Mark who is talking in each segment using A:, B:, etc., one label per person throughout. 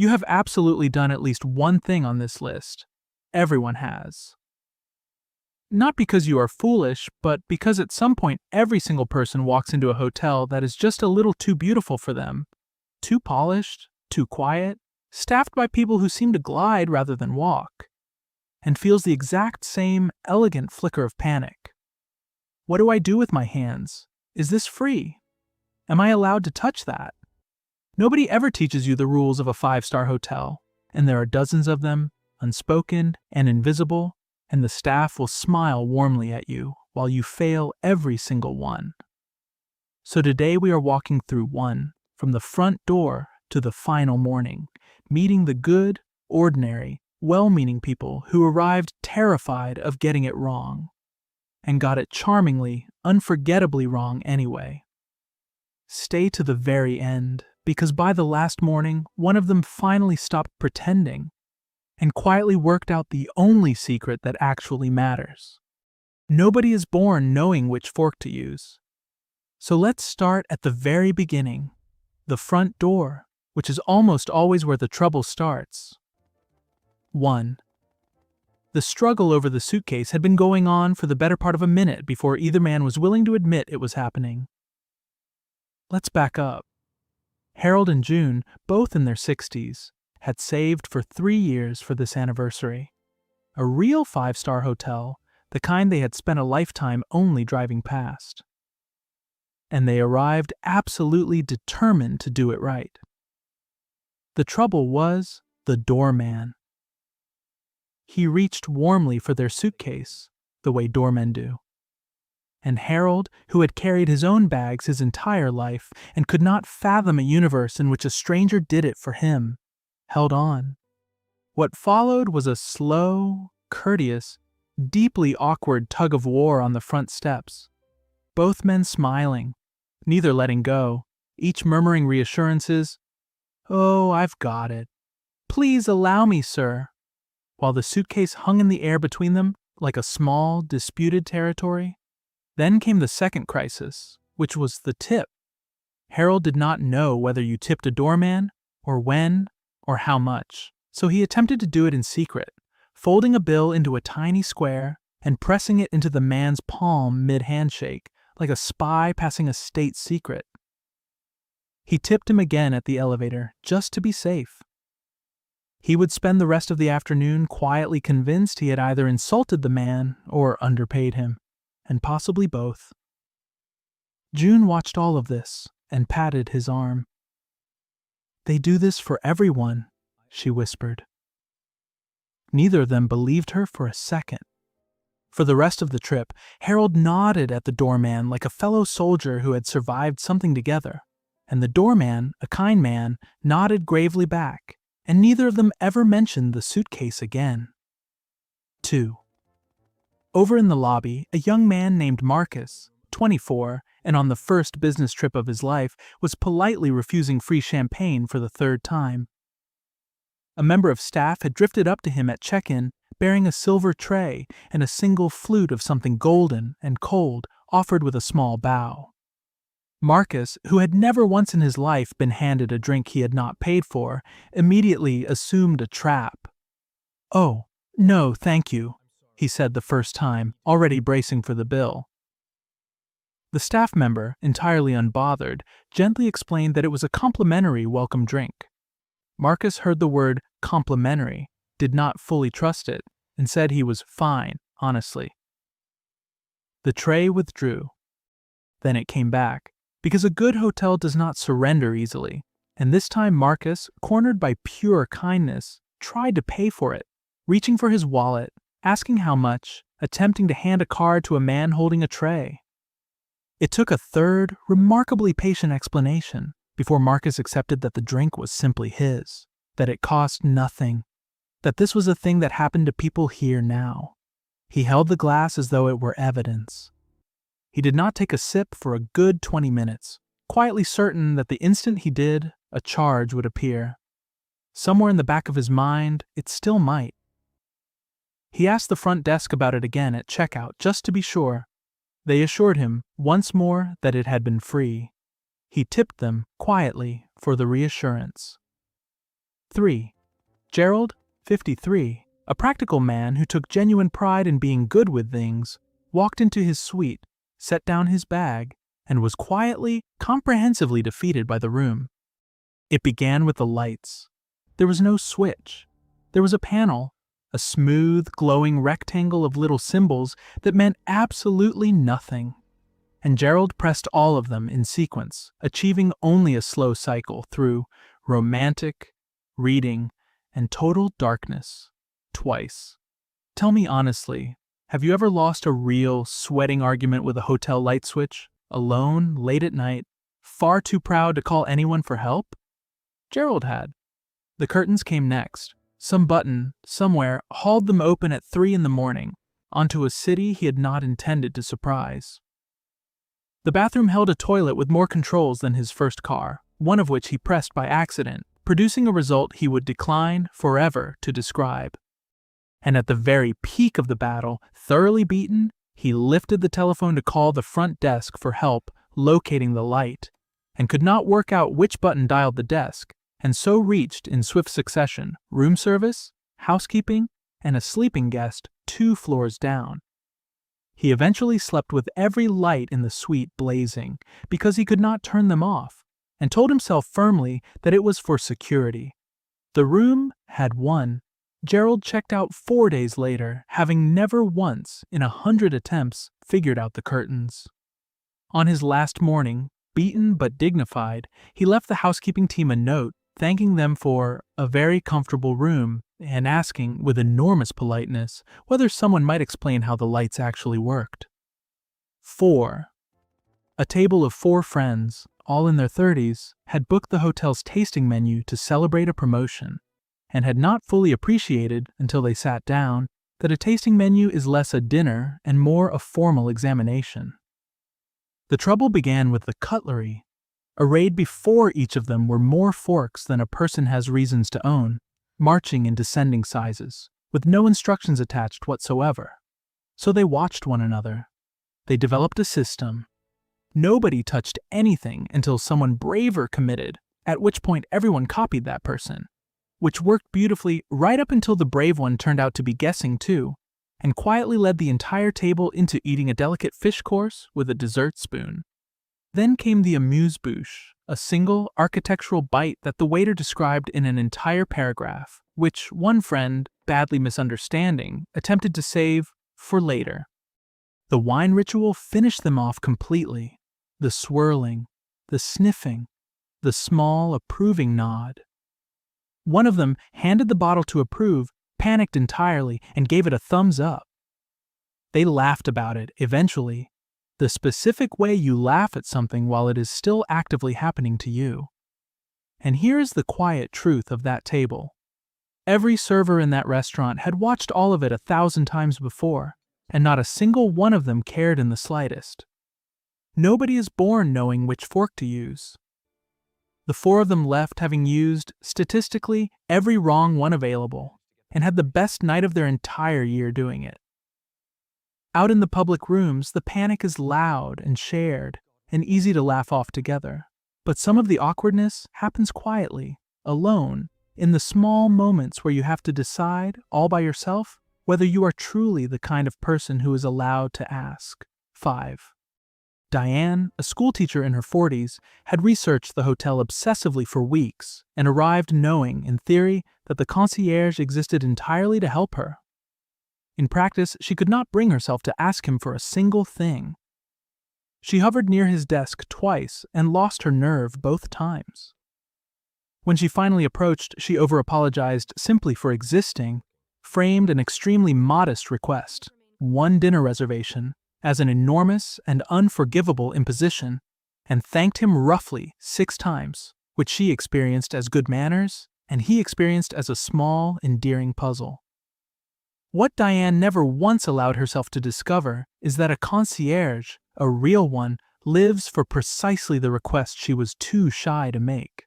A: You have absolutely done at least one thing on this list. Everyone has. Not because you are foolish, but because at some point every single person walks into a hotel that is just a little too beautiful for them. Too polished, too quiet, staffed by people who seem to glide rather than walk, and feels the exact same elegant flicker of panic. What do I do with my hands? Is this free? Am I allowed to touch that? Nobody ever teaches you the rules of a 5-star hotel, and there are dozens of them, unspoken and invisible, and the staff will smile warmly at you while you fail every single one. So today we are walking through one, from the front door to the final morning, meeting the good, ordinary, well-meaning people who arrived terrified of getting it wrong, and got it charmingly, unforgettably wrong anyway. Stay to the very end, because by the last morning, one of them finally stopped pretending and quietly worked out the only secret that actually matters. Nobody is born knowing which fork to use. So let's start at the very beginning, the front door, which is almost always where the trouble starts. 1. The struggle over the suitcase had been going on for the better part of a minute before either man was willing to admit it was happening. Let's back up. Harold and June, both in their 60s, had saved for 3 years for this anniversary. A real 5-star hotel, the kind they had spent a lifetime only driving past. And they arrived absolutely determined to do it right. The trouble was the doorman. He reached warmly for their suitcase, the way doormen do. And Harold, who had carried his own bags his entire life and could not fathom a universe in which a stranger did it for him, held on. What followed was a slow, courteous, deeply awkward tug of war on the front steps. Both men smiling, neither letting go, each murmuring reassurances, "Oh, I've got it. Please allow me, sir," while the suitcase hung in the air between them like a small, disputed territory. Then came the second crisis, which was the tip. Harold did not know whether you tipped a doorman, or when, or how much, so he attempted to do it in secret, folding a bill into a tiny square and pressing it into the man's palm mid-handshake, like a spy passing a state secret. He tipped him again at the elevator, just to be safe. He would spend the rest of the afternoon quietly convinced he had either insulted the man or underpaid him, and possibly both. June watched all of this and patted his arm. "They do this for everyone," she whispered. Neither of them believed her for a second. For the rest of the trip, Harold nodded at the doorman like a fellow soldier who had survived something together, and the doorman, a kind man, nodded gravely back, and neither of them ever mentioned the suitcase again. 2. Over in the lobby, a young man named Marcus, 24, and on the first business trip of his life, was politely refusing free champagne for the 3rd time. A member of staff had drifted up to him at check-in, bearing a silver tray and a single flute of something golden and cold, offered with a small bow. Marcus, who had never once in his life been handed a drink he had not paid for, immediately assumed a trap. "Oh, no, thank you," he said the first time, already bracing for the bill. The staff member, entirely unbothered, gently explained that it was a complimentary welcome drink. Marcus heard the word complimentary, did not fully trust it, and said he was fine, honestly. The tray withdrew. Then it came back, because a good hotel does not surrender easily, and this time Marcus, cornered by pure kindness, tried to pay for it, reaching for his wallet, asking how much, attempting to hand a card to a man holding a tray. It took a third, remarkably patient explanation before Marcus accepted that the drink was simply his, that it cost nothing, that this was a thing that happened to people here now. He held the glass as though it were evidence. He did not take a sip for a good 20 minutes, quietly certain that the instant he did, a charge would appear. Somewhere in the back of his mind, it still might. He asked the front desk about it again at checkout just to be sure. They assured him, once more, that it had been free. He tipped them, quietly, for the reassurance. 3. Gerald, 53, a practical man who took genuine pride in being good with things, walked into his suite, set down his bag, and was quietly, comprehensively defeated by the room. It began with the lights. There was no switch. There was a panel, a smooth, glowing rectangle of little symbols that meant absolutely nothing. And Gerald pressed all of them in sequence, achieving only a slow cycle through romantic, reading, and total darkness, twice. Tell me honestly, have you ever lost a real, sweating argument with a hotel light switch, alone, late at night, far too proud to call anyone for help? Gerald had. The curtains came next. Some button, somewhere, hauled them open at 3 a.m, onto a city he had not intended to surprise. The bathroom held a toilet with more controls than his first car, one of which he pressed by accident, producing a result he would decline forever to describe. And at the very peak of the battle, thoroughly beaten, he lifted the telephone to call the front desk for help locating the light, and could not work out which button dialed the desk, and so reached in swift succession room service, housekeeping, and a sleeping guest 2 floors down. He eventually slept with every light in the suite blazing because he could not turn them off, and told himself firmly that it was for security. The room had won. Gerald checked out 4 days later, having never once, in 100 attempts, figured out the curtains. On his last morning, beaten but dignified, he left the housekeeping team a note thanking them for a very comfortable room and asking, with enormous politeness, whether someone might explain how the lights actually worked. 4. A table of 4 friends, all in their 30s, had booked the hotel's tasting menu to celebrate a promotion, and had not fully appreciated, until they sat down, that a tasting menu is less a dinner and more a formal examination. The trouble began with the cutlery. Arrayed before each of them were more forks than a person has reasons to own, marching in descending sizes, with no instructions attached whatsoever. So they watched one another. They developed a system. Nobody touched anything until someone braver committed, at which point everyone copied that person, which worked beautifully right up until the brave one turned out to be guessing too, and quietly led the entire table into eating a delicate fish course with a dessert spoon. Then came the amuse-bouche, a single architectural bite that the waiter described in an entire paragraph, which one friend, badly misunderstanding, attempted to save for later. The wine ritual finished them off completely. The swirling, the sniffing, the small approving nod. One of them handed the bottle to approve, panicked entirely, and gave it a thumbs up. They laughed about it, eventually. The specific way you laugh at something while it is still actively happening to you. And here is the quiet truth of that table. Every server in that restaurant had watched all of it 1,000 times before, and not a single one of them cared in the slightest. Nobody is born knowing which fork to use. The 4 of them left having used, statistically, every wrong one available, and had the best night of their entire year doing it. Out in the public rooms, the panic is loud and shared, and easy to laugh off together. But some of the awkwardness happens quietly, alone, in the small moments where you have to decide, all by yourself, whether you are truly the kind of person who is allowed to ask. 5. Diane, a schoolteacher in her 40s, had researched the hotel obsessively for weeks and arrived knowing, in theory, that the concierge existed entirely to help her. In practice, she could not bring herself to ask him for a single thing. She hovered near his desk twice and lost her nerve both times. When she finally approached, she over-apologized simply for existing, framed an extremely modest request, 1 dinner reservation, as an enormous and unforgivable imposition, and thanked him roughly 6 times, which she experienced as good manners and he experienced as a small, endearing puzzle. What Diane never once allowed herself to discover is that a concierge, a real one, lives for precisely the request she was too shy to make.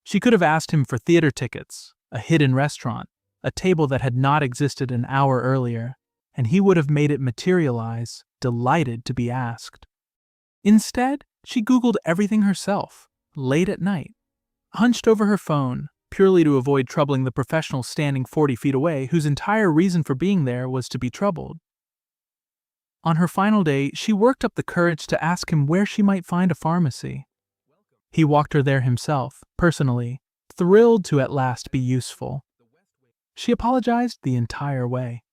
A: She could have asked him for theater tickets, a hidden restaurant, a table that had not existed an hour earlier, and he would have made it materialize, delighted to be asked. Instead, she Googled everything herself, late at night, hunched over her phone, purely to avoid troubling the professional standing 40 feet away whose entire reason for being there was to be troubled. On her final day, she worked up the courage to ask him where she might find a pharmacy. He walked her there himself, personally, thrilled to at last be useful. She apologized the entire way.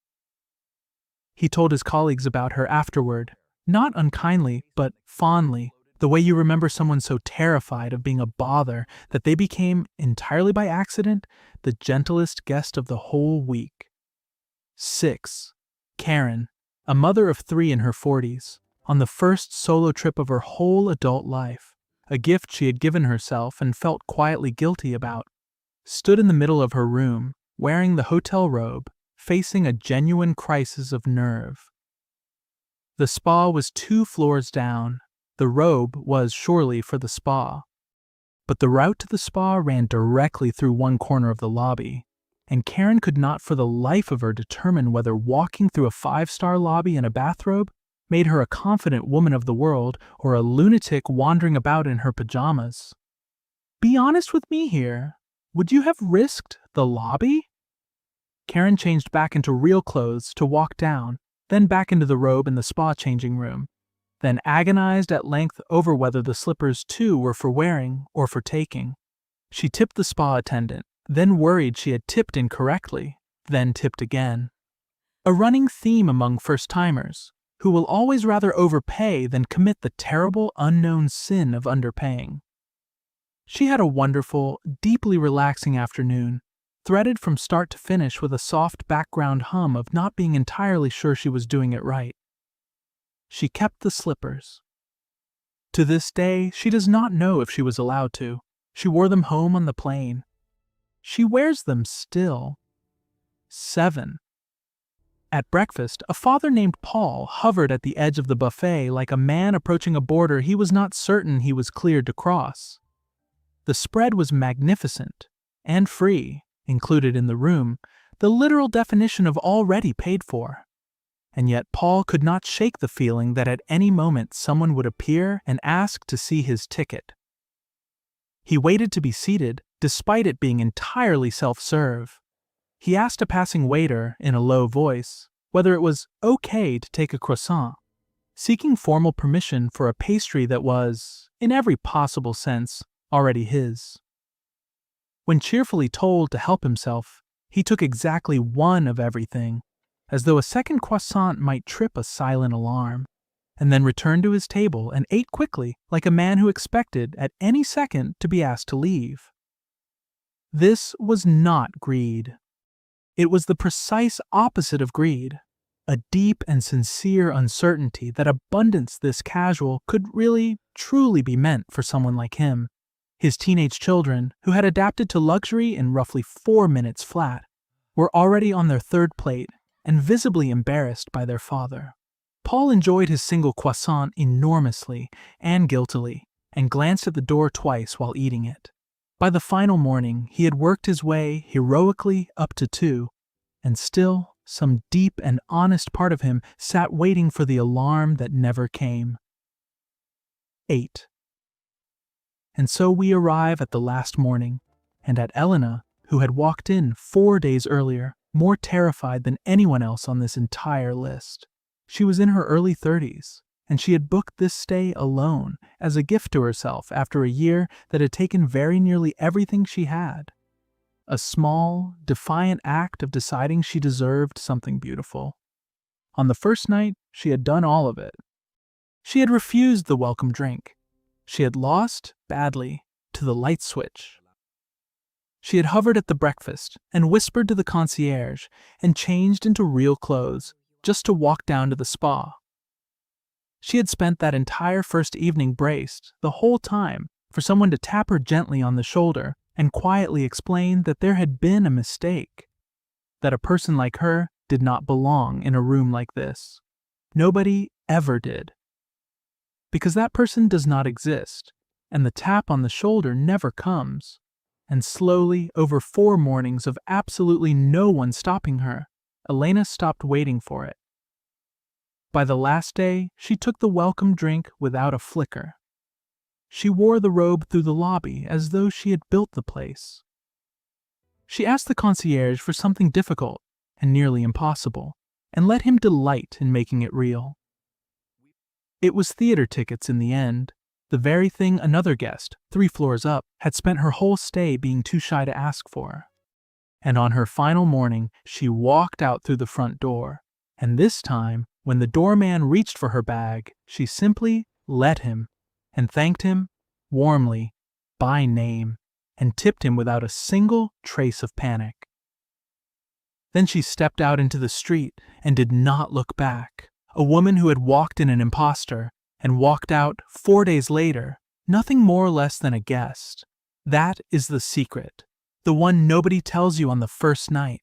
A: He told his colleagues about her afterward, not unkindly, but fondly, the way you remember someone so terrified of being a bother that they became, entirely by accident, the gentlest guest of the whole week. 6. Karen, a mother of 3 in her 40s, on the first solo trip of her whole adult life, a gift she had given herself and felt quietly guilty about, stood in the middle of her room, wearing the hotel robe, facing a genuine crisis of nerve. The spa was 2 floors down. The robe was surely for the spa. But the route to the spa ran directly through one corner of the lobby, and Karen could not for the life of her determine whether walking through a 5-star lobby in a bathrobe made her a confident woman of the world or a lunatic wandering about in her pajamas. Be honest with me here. Would you have risked the lobby? Karen changed back into real clothes to walk down, then back into the robe in the spa changing room, then agonized at length over whether the slippers too were for wearing or for taking. She tipped the spa attendant, then worried she had tipped incorrectly, then tipped again. A running theme among first-timers, who will always rather overpay than commit the terrible unknown sin of underpaying. She had a wonderful, deeply relaxing afternoon, threaded from start to finish with a soft background hum of not being entirely sure she was doing it right. She kept the slippers. To this day, she does not know if she was allowed to. She wore them home on the plane. She wears them still. 7. At breakfast, a father named Paul hovered at the edge of the buffet like a man approaching a border he was not certain he was cleared to cross. The spread was magnificent and free, included in the room, the literal definition of already paid for. And yet Paul could not shake the feeling that at any moment someone would appear and ask to see his ticket. He waited to be seated, despite it being entirely self-serve. He asked a passing waiter, in a low voice, whether it was okay to take a croissant, seeking formal permission for a pastry that was, in every possible sense, already his. When cheerfully told to help himself, he took exactly one of everything, as though a second croissant might trip a silent alarm, and then returned to his table and ate quickly like a man who expected at any second to be asked to leave. This was not greed. It was the precise opposite of greed, a deep and sincere uncertainty that abundance this casual could really, truly be meant for someone like him. His teenage children, who had adapted to luxury in roughly 4 minutes flat, were already on their 3rd plate and visibly embarrassed by their father. Paul enjoyed his single croissant enormously and guiltily, and glanced at the door twice while eating it. By the final morning, he had worked his way heroically up to 2, and still, some deep and honest part of him sat waiting for the alarm that never came. 8. And so we arrive at the last morning, and at Elena, who had walked in 4 days earlier, more terrified than anyone else on this entire list. She was in her early 30s, and she had booked this stay alone as a gift to herself after a year that had taken very nearly everything she had. A small, defiant act of deciding she deserved something beautiful. On the first night, she had done all of it. She had refused the welcome drink. She had lost, badly, to the light switch. She had hovered at the breakfast and whispered to the concierge and changed into real clothes just to walk down to the spa. She had spent that entire first evening braced, the whole time, for someone to tap her gently on the shoulder and quietly explain that there had been a mistake, that a person like her did not belong in a room like this. Nobody ever did. Because that person does not exist, and the tap on the shoulder never comes. And slowly, over 4 mornings of absolutely no one stopping her, Elena stopped waiting for it. By the last day, she took the welcome drink without a flicker. She wore the robe through the lobby as though she had built the place. She asked the concierge for something difficult and nearly impossible, and let him delight in making it real. It was theater tickets in the end, the very thing another guest, 3 floors up, had spent her whole stay being too shy to ask for. And on her final morning, she walked out through the front door, and this time, when the doorman reached for her bag, she simply let him, and thanked him warmly, by name, and tipped him without a single trace of panic. Then she stepped out into the street and did not look back. A woman who had walked in an imposter and walked out 4 days later, nothing more or less than a guest. That is the secret, the one nobody tells you on the first night.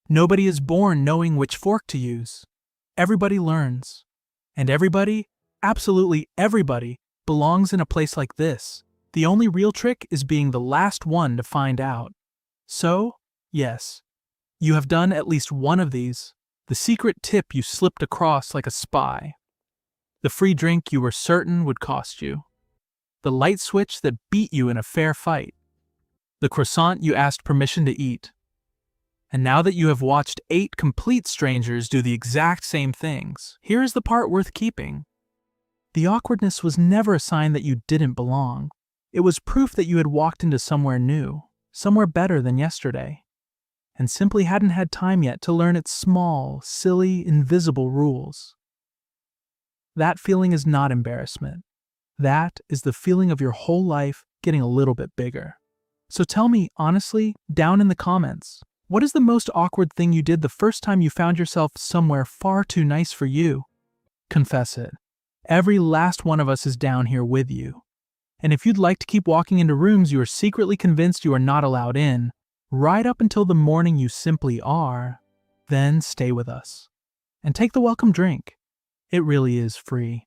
A: Nobody is born knowing which fork to use. Everybody learns. And everybody, absolutely everybody, belongs in a place like this. The only real trick is being the last one to find out. So, yes, you have done at least one of these. The secret tip you slipped across like a spy. The free drink you were certain would cost you. The light switch that beat you in a fair fight. The croissant you asked permission to eat. And now that you have watched 8 complete strangers do the exact same things, here is the part worth keeping. The awkwardness was never a sign that you didn't belong. It was proof that you had walked into somewhere new, somewhere better than yesterday, and simply hadn't had time yet to learn its small, silly, invisible rules. That feeling is not embarrassment. That is the feeling of your whole life getting a little bit bigger. So tell me, honestly, down in the comments, what is the most awkward thing you did the first time you found yourself somewhere far too nice for you? Confess it. Every last one of us is down here with you. And if you'd like to keep walking into rooms you are secretly convinced you are not allowed in, right up until the morning you simply are, then stay with us. And take the welcome drink. It really is free.